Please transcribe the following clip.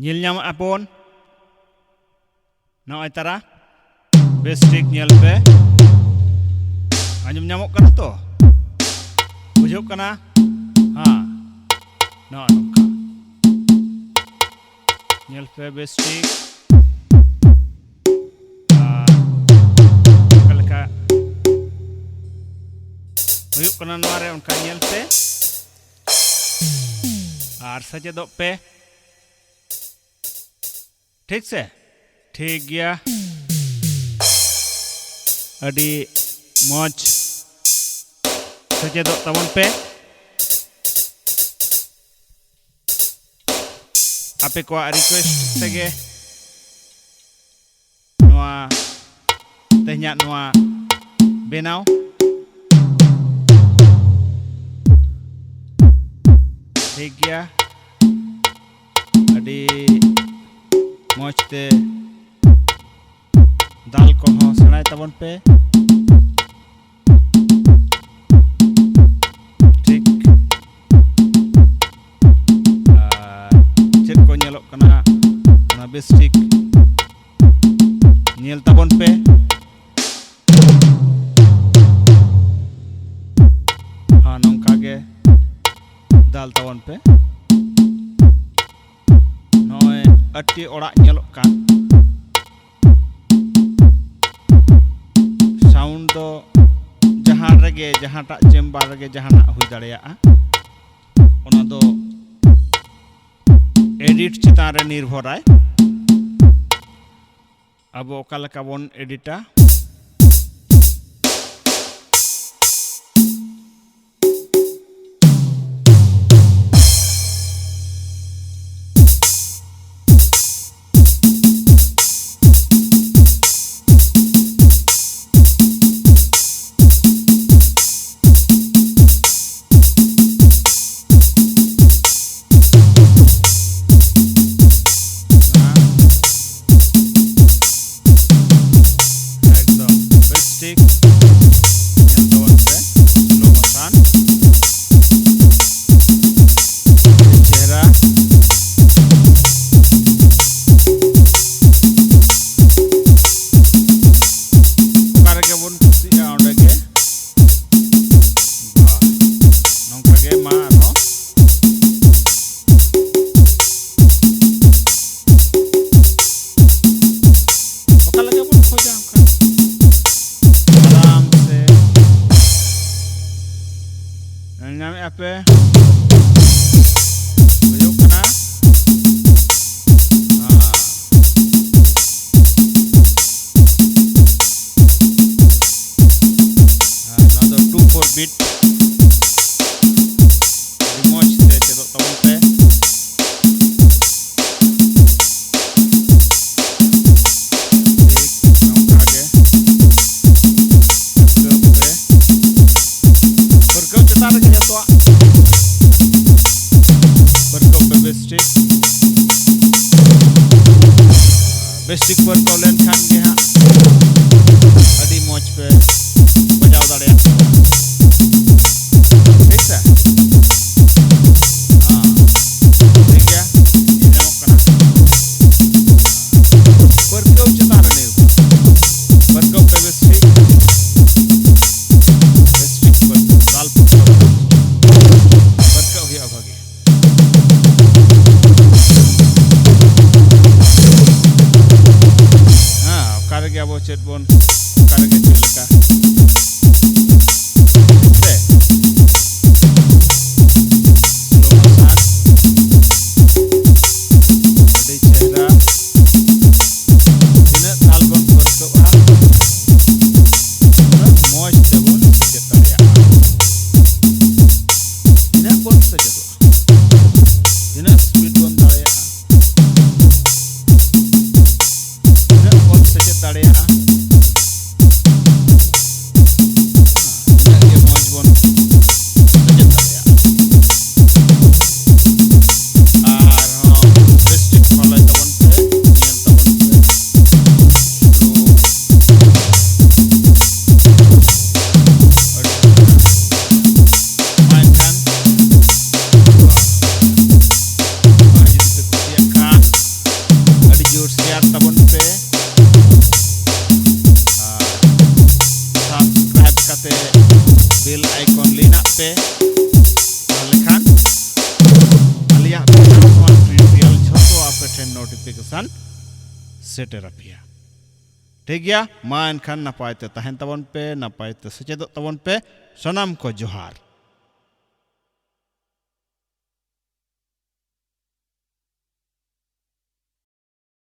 Nyil nyam apon no tara bestik nyel pe anjum nyamuk kana to bujuk kana ha no nongka nyel pe bestik kalka bujuk kana noare onka nyel pe ar saje do pe ठीक से ठीक गया अड़ी मौज सजे दो तवन पे आपे को रिक्वेस्ट तेगे नवा tehnya नवा बेनाव ठीक गया अड़ी मौजते दाल को हो सनाय तबन पे ठीक चेक को nyelok kana na bestik nyel tabon pe ha nongka ge dal tabon pe noy ati orak nyelok kan sound do jahan rege jahantak chamber rege jahanak hui dareya'a ona do edit chitan re nirbhorai abo oka leka bon edita nyame ape bujuk kana another 2/4 beat di moj te cedok tabon pe bestik पर colon Khan के हाँ अड़ी मौज पे बजाव दाड़े ठीक है हाँ ठीक है ये नमक करना पर कब चता रहने को पर कब पे bestik पर दाल पर कब ही अभागी ᱥᱟᱶᱛᱮ बेल आइकन लीना पे लेखान आलिया ट्यूटोरियल झोटो आपे ठेन नोटिफिकेशन सेटर अपिया ठीक गया मा एनखान नपायते तहन तबन पे नपायते सचेदो तबन पे सनाम को जोहार।